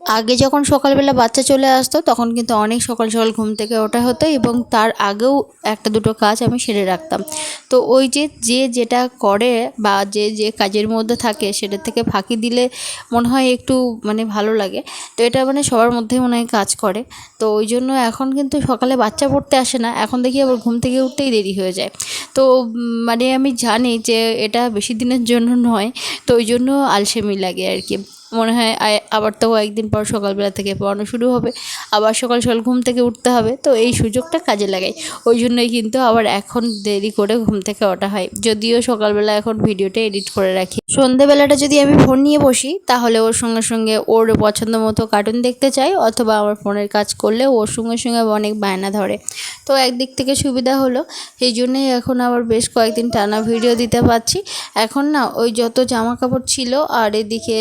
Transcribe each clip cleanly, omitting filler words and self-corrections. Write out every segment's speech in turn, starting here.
আগে যখন সকালবেলা বাচ্চা চলে আসতো তখন কিন্তু অনেক সকাল সকাল ঘুম থেকে ওঠা হতো এবং তার আগেও একটা দুটো কাজ আমি সেরে রাখতাম। তো ওই যে যে যেটা করে বা যে যে কাজের মধ্যে থাকে সেটা থেকে ফাঁকি দিলে মনে হয় একটু মানে ভালো লাগে। তো এটা মানে সবার মধ্যেই মনে হয় কাজ করে। তো ওই জন্য এখন কিন্তু সকালে বাচ্চা পড়তে আসে না, এখন দেখি আবার ঘুম থেকে উঠতেই দেরি হয়ে যায়। তো মানে আমি জানি যে এটা বেশি দিনের জন্য নয়, তো ওই জন্য আলসেমি লাগে আর কি। মনে হয় আবার তো কয়েকদিন পর সকালবেলা থেকে পড়ানো শুরু হবে, আবার সকাল সকাল ঘুম থেকে উঠতে হবে, তো এই সুযোগটা কাজে লাগাই। ওই জন্যই কিন্তু আবার এখন দেরি করে ঘুম থেকে ওঠা হয়, যদিও সকালবেলা এখন ভিডিওটা এডিট করে রাখি। সন্ধেবেলাটা যদি আমি ফোন নিয়ে বসি তাহলে ওর সঙ্গে সঙ্গে ওর পছন্দ মতো কার্টুন দেখতে চাই, অথবা আমার ফোনের কাজ করলে ওর সঙ্গে সঙ্গে অনেক বায়না ধরে। তো একদিক থেকে সুবিধা হলো, এই জন্যই এখন আবার বেশ কয়েকদিন টানা ভিডিও দিতে পারছি। এখন না ওই যত জামা কাপড় ছিল আর এদিকে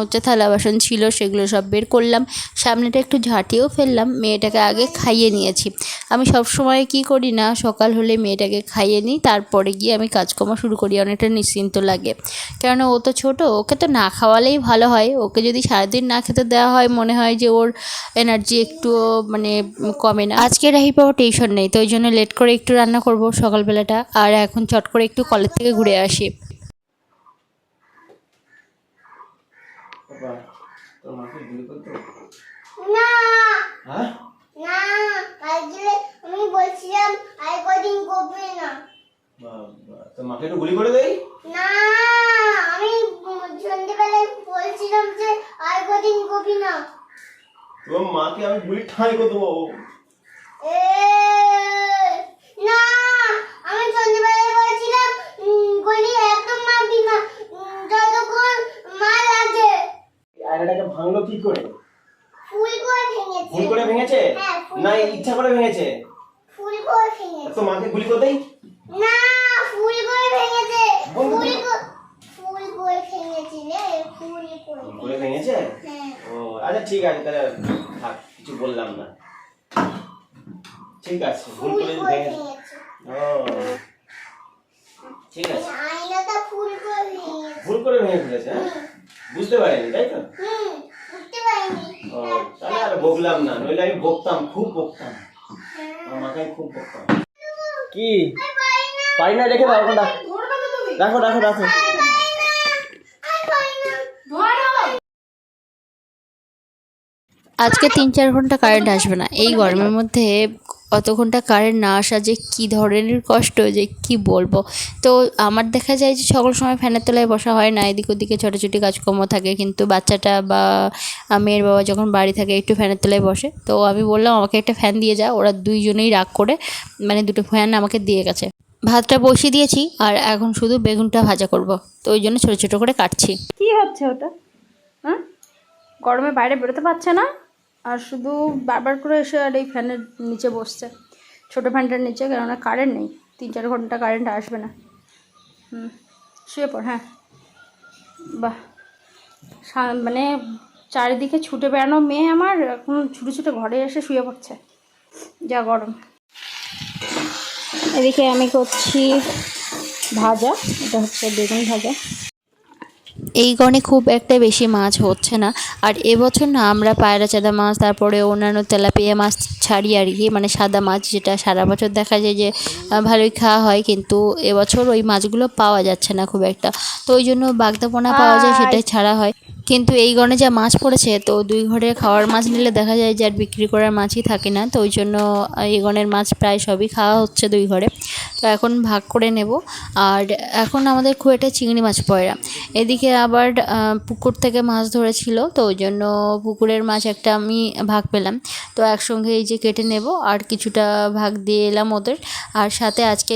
হচ্ছে থালা বাসন ছিল সেগুলো সব বের করলাম, সামনেটা একটু ঝাঁটিয়েও ফেললাম। মেয়েটাকে আগে খাইয়ে নিয়েছি। আমি সব সময় কি করি না, সকাল হলে মেয়েটাকে খাইয়ে নিই, তারপরে গিয়ে আমি কাজকর্ম শুরু করি, অনেকটা নিশ্চিন্ত লাগে। কেননা ও তো ছোটো, ওকে তো না খাওয়ালেই ভালো হয়। ওকে যদি সারাদিন না খেতে দেওয়া হয় মনে হয় যে ওর এনার্জি একটুও মানে কমে না। আজকে রাহি পাবো টিউশন নেই, তো ওই জন্য লেট করে একটু রান্না করব সকালবেলাটা, আর এখন চট করে একটু কলেজ থেকে ঘুরে আসি। বাবা, তোর মাকে গুলি করতো না হ্যাঁ না, আজকে আমি বলছিলাম আর কদিন করবে না। বাবা, তোর মাকে একটু গুলি করে দেই না, আমি সন্ধ্যেবেলায় বলছিলাম যে আর কদিন করবি না। তোর মাকে আমি গুলি ঠাঁই করে দেবো। এ না, আমি সন্ধ্যেবেলায় বলছিলাম গলি একদম মারবি না, যতক্ষণ মা লাগে। আয়নাটাকে ভাঙলো কি করে? ফুল করে ভেঙেছে। ভুল করে ভেঙেছে হ্যাঁ, ফুল না ইচ্ছা করে ভেঙেছে? ফুল করে ভেঙেছে। তোর মাকে গুলি করে দেই না, ফুল করে ভেঙেছে। বন্ধু, ফুল করে ভেঙেছে রে, ফুল করে ভেঙেছে। হ্যাঁ। ও আচ্ছা ঠিক আছে, তাহলে থাক, কিছু বললাম না। ঠিক আছে, ভুল করে ভেঙেছে। ও ঠিক আছে, আয়নাটা ফুল করে ভেঙেছে। ভুল করে ভেঙে ফেলেছে। হ্যাঁ, বুঝতে পারিনি তাই তো? বুঝতে পারিনি। ও তাহলে আর বকলাম না, নইলে আমি বকতাম, খুব বকতাম। আমার মাকে আমি খুব বকতাম। কি পারি না, রেখে দাও এখন, রাখো রাখো রাখো। আজকে 3-4 ঘন্টা কারেন্ট আসবে না, এই গরমের মধ্যে অত ঘন্টা কারেন্ট না আসা যে কী ধরনের কষ্ট, যে কি বলবো। তো আমার দেখা যায় যে সকল সময় ফ্যানের তলায় বসা হয় না, এদিক ওদিকে ছোটাছুটি কাজকর্ম থাকে, কিন্তু বাচ্চাটা বা মেয়ের বাবা যখন বাড়ি থাকে একটু ফ্যানের তলায় বসে। তো আমি বললাম আমাকে একটা ফ্যান দিয়ে যা, ওরা দুইজনেই রাগ করে মানে দুটো ফ্যান আমাকে দিয়ে গেছে। ভাতটা বসিয়ে দিয়েছি আর এখন শুধু বেগুনটা ভাজা করব, তো ওই জন্য ছোটো ছোটো করে কাটছি। কি হচ্ছে ওটা? হ্যাঁ, গরমে বাইরে বেরোতে পারছে না আর শুধু বারবার করে এসে আর এই ফ্যানের নিচে বসছে, ছোটো ফ্যানটার নিচে, কেননা কারেন্ট নেই। 3-4 ঘন্টা কারেন্ট আসবে না। শুয়ে পড়। হ্যাঁ, বাহ, মানে চারিদিকে ছুটে বেড়ানো মেয়ে আমার এখন ছুটে ছুটে ঘরে এসে শুয়ে পড়ছে, যা গরম। এদিকে আমি করছি ভাজা, এটা হচ্ছে বেগুন ভাজা। এই গণে খুব একটা বেশি মাছ হচ্ছে না, আর এবছর না আমরা পায়রা চাদা মাছ, তারপরে অন্যান্য তেলাপিয়া মাছ ছাড়ি আর কি, মানে সাদা মাছ যেটা সারা বছর দেখা যায় যে ভালোই খাওয়া হয়, কিন্তু এবছর ওই মাছগুলো পাওয়া যাচ্ছে না খুব একটা। তো ওই জন্য বাগদাপোনা পাওয়া যায়, সেটাই ছাড়া হয়। কিন্তু এই গণে যা মাছ পড়েছে, তো 2 ঘরের খাওয়ার মাছ নিলে দেখা যায় যে আর বিক্রি করার মাছই থাকে না। তো ওই জন্য এই গণের মাছ প্রায় সবই খাওয়া হচ্ছে 2 ঘরে। তো এখন ভাগ করে নেব। আর এখন আমাদের খুব একটা চিংড়ি মাছ পয়রা, এদিকে আবার পুকুর থেকে মাছ ধরেছিল, তো ওই জন্য পুকুরের মাছ একটা আমি ভাগ পেলাম। তো একসঙ্গে এই যে কেটে নেব, আর কিছুটা ভাগ দিয়ে এলাম ওদের। আর সাথে আজকে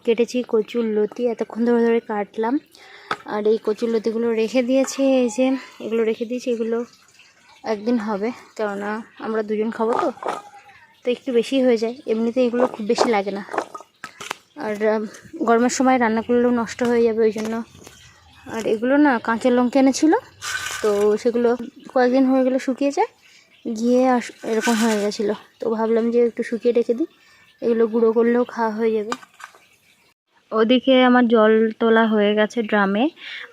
কেটেছি কচুর লতি, এতক্ষণ ধরে ধরে কাটলাম। আর এই কচুর লতিগুলো রেখে দিয়েছি, এই যে এগুলো রেখে দিয়েছি, এগুলো একদিন হবে, কেননা আমরা 2 জন খাবো, তো একটু বেশি হয়ে যায়। এমনিতে এগুলো খুব বেশি লাগে না, আর গরমের সময় রান্না করলেও নষ্ট হয়ে যাবে ওই জন্য। আর এগুলো না কাঁচা লঙ্কা এনেছিল, তো সেগুলো কয়েকদিন হয়ে গেলে শুকিয়ে যায়, গিয়ে এরকম হয়ে গেছিলো। তো ভাবলাম যে একটু শুকিয়ে রেখে দিই, এগুলো গুঁড়ো করলেও খাওয়া হয়ে যাবে। ওদিকে আমার জল তোলা হয়ে গেছে ড্রামে,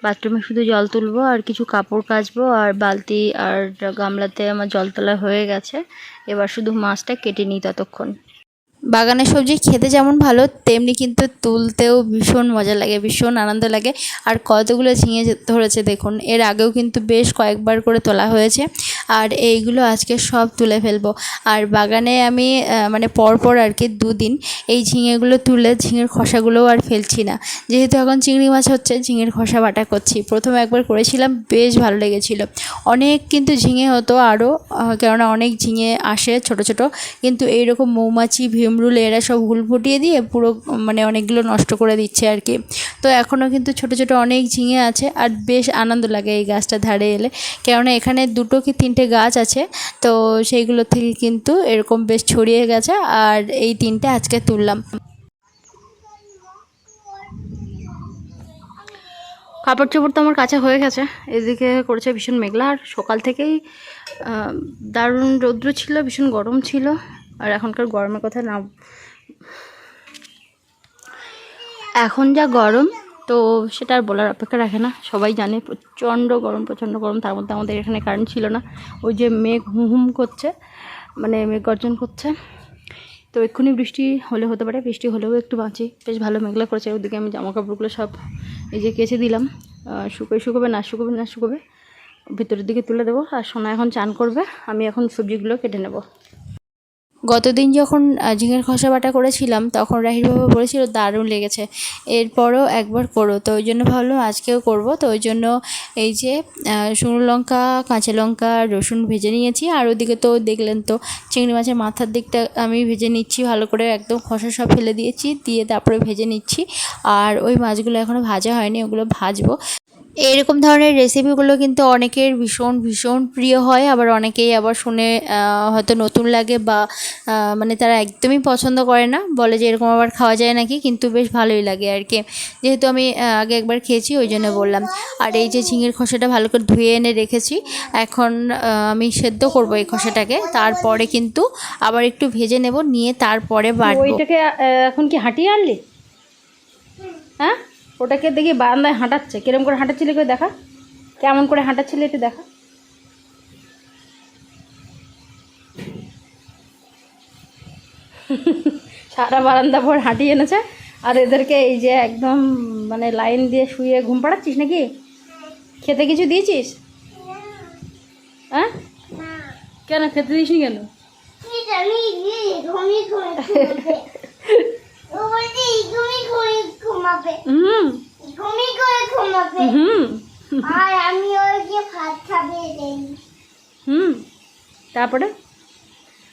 বাথরুমে শুধু জল তুলবো আর কিছু কাপড় কাচবো, আর বালতি আর গামলাতে আমার জল তোলা হয়ে গেছে। এবার শুধু মাছটা কেটে নিই ততক্ষণ। বাগানের সবজি খেতে যেমন ভালো, তেমনি কিন্তু তুলতেও ভীষণ মজা লাগে, ভীষণ আনন্দ লাগে। আর কতগুলো ঝিঙে ধরেছে দেখুন, এর আগেও কিন্তু বেশ কয়েকবার করে তোলা হয়েছে, আর এইগুলো আজকে সব তুলে ফেলবো। আর বাগানে আমি মানে পরপর আর কি 2 দিন এই ঝিঙেগুলো তুলে ঝিঙের খোসাগুলোও আর ফেলছি না, যেহেতু এখন চিংড়ি মাছ হচ্ছে, ঝিঙের খোসা বাটা করছি। প্রথম একবার করেছিলাম, বেশ ভালো লেগেছিলো। অনেক কিন্তু ঝিঙে হতো আরও, কেননা অনেক ঝিঙে আসে ছোট ছোট, কিন্তু এইরকম মৌমাছি ভিমরুল এরা সব হুল ফুটিয়ে দিয়ে পুরো মানে অনেকগুলো নষ্ট করে দিচ্ছে আর কি। তো এখনও কিন্তু ছোট ছোট অনেক ঝিঙে আছে, আর বেশ আনন্দ লাগে এই গাছটা ধারে এলে, কেননা এখানে 2 কি 3টে গাছ আছে, তো সেইগুলো থেকে কিন্তু এরকম বেশ ছড়িয়ে গেছে। আর এই 3টে আজকে তুললাম। কাপড় চোপড় তো আমার কাছে হয়ে গেছে, এদিকে করেছে ভীষণ মেঘলা, আর সকাল থেকেই দারুণ রৌদ্র ছিল, ভীষণ গরম ছিল। আর এখনকার গরমের কথা না, এখন যা গরম তো সেটা আর বলার অপেক্ষা রাখে না, সবাই জানে প্রচণ্ড গরম, প্রচণ্ড গরম। তার মধ্যে আমাদের এখানে কারেন্ট ছিল না, ওই যে মেঘ হুম করছে, মানে মেঘ গর্জন করছে। তো এক্ষুনি বৃষ্টি হলে হতে পারে, বৃষ্টি হলেও একটু বাঁচি, বেশ ভালো মেঘলা করেছে। ওদিকে আমি জামা কাপড়গুলো সব এই যে কেচে দিলাম, শুকোবে না ভিতরের দিকে তুলে দেবো। আর সোনা এখন চান করবে, আমি এখন সবজিগুলো কেটে নেব। গতদিন যখন ঝিঙের খোসা বাটা করেছিলাম, তখন রাহির বাবা বলেছিল দারুণ লেগেছে, এরপরও একবার করো। তো ওই জন্য ভাবলাম আজকেও করব। তো ওই জন্য এই যে শুকনো লঙ্কা, কাঁচা লঙ্কা, রসুন ভেজে নিয়েছি। আর ওদিকে তো দেখলেন তো চিংড়ি মাছের মাথার দিকটা আমি ভেজে নিচ্ছি ভালো করে, একদম খোসা সব ফেলে দিয়েছি, দিয়ে তারপরে ভেজে নিচ্ছি। আর ওই মাছগুলো এখনও ভাজা হয়নি, ওগুলো ভাজবো। এরকম ধরনের রেসিপিগুলো কিন্তু অনেকের ভীষণ ভীষণ প্রিয় হয়, আবার অনেকেই আবার শুনে হয়তো নতুন লাগে, বা মানে তারা একদমই পছন্দ করে না, বলে যে এরকম আবার খাওয়া যায় নাকি, কিন্তু বেশ ভালোই লাগে আর কি। যেহেতু আমি আগে একবার খেয়েছি ওই জন্য বললাম। আর এই যে ঝিঙের খোসাটা ভালো করে ধুয়ে এনে রেখেছি, এখন আমি সেদ্ধ করব এই খোসাটাকে, তারপরে কিন্তু আবার একটু ভেজে নেব, নিয়ে তারপরে বাটবো। ওইটাকে এখন কি হাঁটিয়ে আনলি? হ্যাঁ, ওটাকে দেখি বারান্দায় হাঁটাচ্ছে, কিরম করে হাঁটাচ্ছিলি করে দেখা, কেমন করে হাঁটাচ্ছিলি একটু দেখা। সারা বারান্দা ভর হাঁটিয়ে এনেছে। আর এদেরকে এই যে একদম মানে লাইন দিয়ে শুয়ে ঘুম পাড়াচ্ছিস নাকি? খেতে কিছু দিয়েছিস? হ্যাঁ, কেন খেতে দিসনি কেন? আর আমি ওকে ভাত খাবে দেই। তারপরে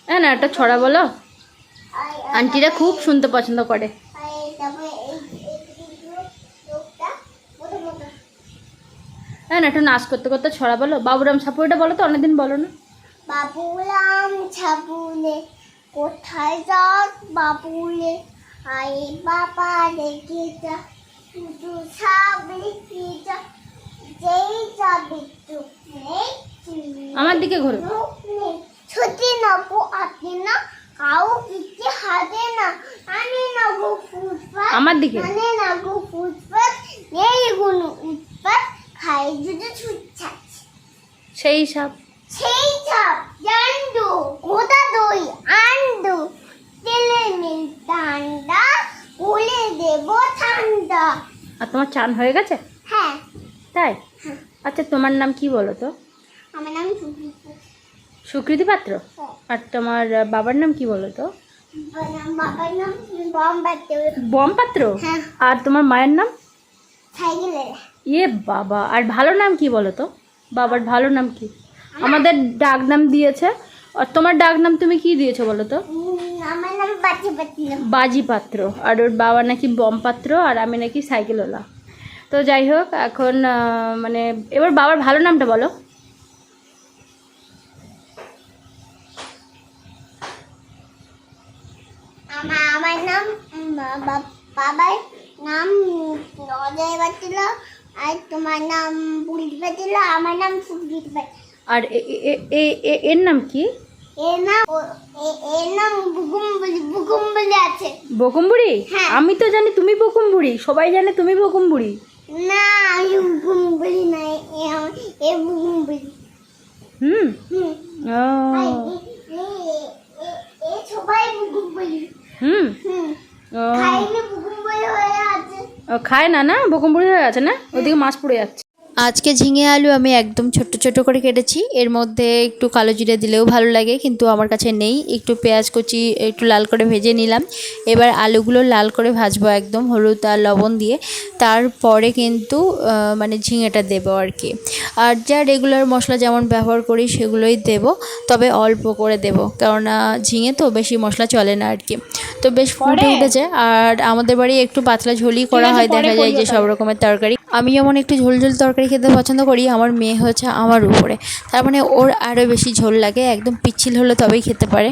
না একটা ছড়া বলো, আন্টিরা খুব শুনতে পছন্দ করে। না একটা নাচ করতে করতে ছড়া বলো, বাবুরাম ছাপুরেটা বলো তো, অনেকদিন বলো না। বাবুরাম ছাপুরে কোথায় যাস বাবুরে, আয় বাবা রেখে যা, শুধু সাবলি যা, যেই যাবি চুপ নেই, আমার দিকে ঘোরো। ছুটি নেবো আপনি না, কাউ কিছু হাতে না, আমি নেবো ফুটপাত, আমার দিকে আমি নেবো ফুটপাত, নেই কোনো উৎপাত, খাই যদি ছুটছাছ সেই সব জানডু গোদা দই আন্ডু, তেলে মিল ঠান্ডা, বলে দেব ঠান্ডা। আর তোমার চান হয়ে গেছে? হ্যাঁ। তাই? আচ্ছা তোমার নাম কি বলো তো? আমার নাম সুকৃতি পাত্র। আর তোমার বাবার নাম কি বলো তো? বাবার নাম বম পাত্র। বম পাত্র? হ্যাঁ। আর তোমার মায়ের নাম? সাইকেলের। ইয়ে বাবা, আর ভালো নাম কি বলো তো? বাবার ভালো নাম কি? আমাদের ডাক নাম দিয়েছে, আর তোমার ডাক নাম তুমি কি দিয়েছো বলো তো? আমার নাম বাজি পাত্র। বাজি পাত্র। আর ওর বাবা নাকি বম পাত্র, আর আমি নাকি সাইকেলওয়ালা। তো যাই হোক, এখন মানে এবার বাবার ভালো নামটা বলো। আমার নাম বাবার নাম অজয় পাত্র, আর তোমার নাম বুড়ি পাত্র, আমার নাম সুকৃতি পাত্র। আর এর নাম কি? এর নাম বুকুম্বলি আছে। বকুমবুড়ি? হ্যাঁ। আমি তো জানি তুমি বকুমবুড়ি, সবাই জানে তুমি বকুমবুড়ি। না আমি বুকুম্বলি না, এ বুকুম্বলি। হুম। হুম। ও। এ সবাই বুকুম্বলি। হুম। হুম। ও। খাইলে বুকুম্বলি হয়ে আছে। ও খায় না, না বকুমবুড়ি হয়ে আছে না, ওদিকে মাছ পড়ে যাচ্ছে। আজকে ঝিঙে আলু আমি একদম ছোট্ট ছোট করে কেটেছি। এর মধ্যে একটু কালো জিরে দিলেও ভালো লাগে, কিন্তু আমার কাছে নেই। একটু পেঁয়াজ কুচি একটু লাল করে ভেজে নিলাম। এবার আলুগুলো লাল করে ভাজবো একদম হলুদ আর লবণ দিয়ে। তারপরে কিন্তু মানে ঝিঙেটা দেবো আর কি। আর যা রেগুলার মশলা যেমন ব্যবহার করি সেগুলোই দেবো, তবে অল্প করে দেবো, কেননা ঝিঙে তো বেশি মশলা চলে না আর কি। তো বেশ ফুটে উঠেছে। আর আমাদের বাড়ি একটু পাতলা ঝোলই করা হয়, দেখা যায় যে সব রকমের তরকারি। আমি যেমন একটু ঝোল ঝোল তরকারি খেতে পছন্দ করি, আমার মেয়ে হচ্ছে আমার উপরে, তার মানে ওর আরও বেশি ঝোল লাগে, একদম পিচ্ছিল হলে তবেই খেতে পারে।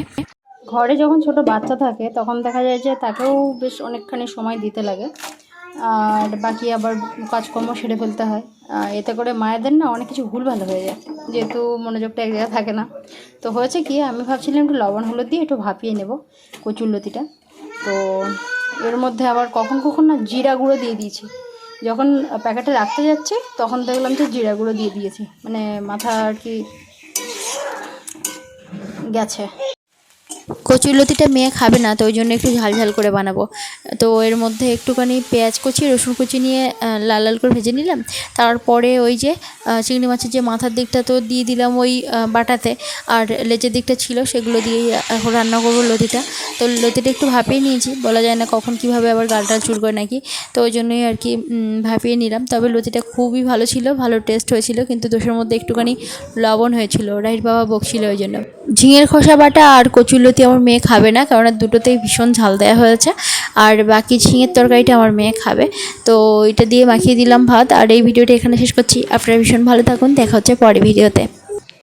ঘরে যখন ছোট বাচ্চা থাকে তখন দেখা যায় যে তাকেও বেশ অনেকখানি সময় দিতে লাগে, আর বাকি আবার কাজকর্ম সেরে ফেলতে হয়। এতে করে মায়েদের না অনেক কিছু ভুলভাল হয়ে যায়, যেহেতু মনোযোগটা এক জায়গায় থাকে না। তো হয়েছে কি, আমি ভাবছিলাম একটু লবণ হলুদ দিয়ে একটু ভাপিয়ে নেব কচুরলতিটা। তো এর মধ্যে আবার কখন কখন না জিরা গুঁড়ো দিয়ে দিয়েছি। যখন প্যাকেটে রাখতে যাচ্ছি তখন দেখলাম যে জিরা গুঁড়ো দিয়ে দিয়েছি, মানে মাথা আর কি গেছে। কচুরলতিটা মেয়ে খাবে না, তো ওই জন্য একটু ঝাল ঝাল করে বানাবো। তো এর মধ্যে একটুখানি পেঁয়াজ কুচি রসুন কুচি নিয়ে লাল লাল করে ভেজে নিলাম। তারপরে ওই যে চিংড়ি মাছের যে মাথার দিকটা তো দিয়ে দিলাম ওই বাটাতে, আর লেজের দিকটা ছিল সেগুলো দিয়েই এখন রান্না করবো লতিটা। তো লতিটা একটু ভাপিয়ে নিয়েছি, বলা যায় না কখন কীভাবে আবার গালটা চুলকোয় নাকি, তো ওই জন্যই আর কি ভাপিয়ে নিলাম। তবে লতিটা খুবই ভালো ছিল, ভালো টেস্ট হয়েছিল, কিন্তু দোষের মধ্যে একটুখানি লবণ হয়েছিল, রাইট বাবা বকছিল ওই জন্য। ঝিঙের খোসা বাটা আর কচুরলতি আমার মেয়ে খাবে না, কারণ দুটোতেই ভীষণ ঝাল দেওয়া হয়েছে। আর বাকি ঝিঙের তরকারিটা আমার মেয়ে খাবে। তো এটা দিয়ে মাখিয়ে দিলাম ভাত। আর এই ভিডিওটা এখানে শেষ করছি। আপনারা ভীষণ ভালো থাকুন, দেখা হচ্ছে পরের ভিডিওতে।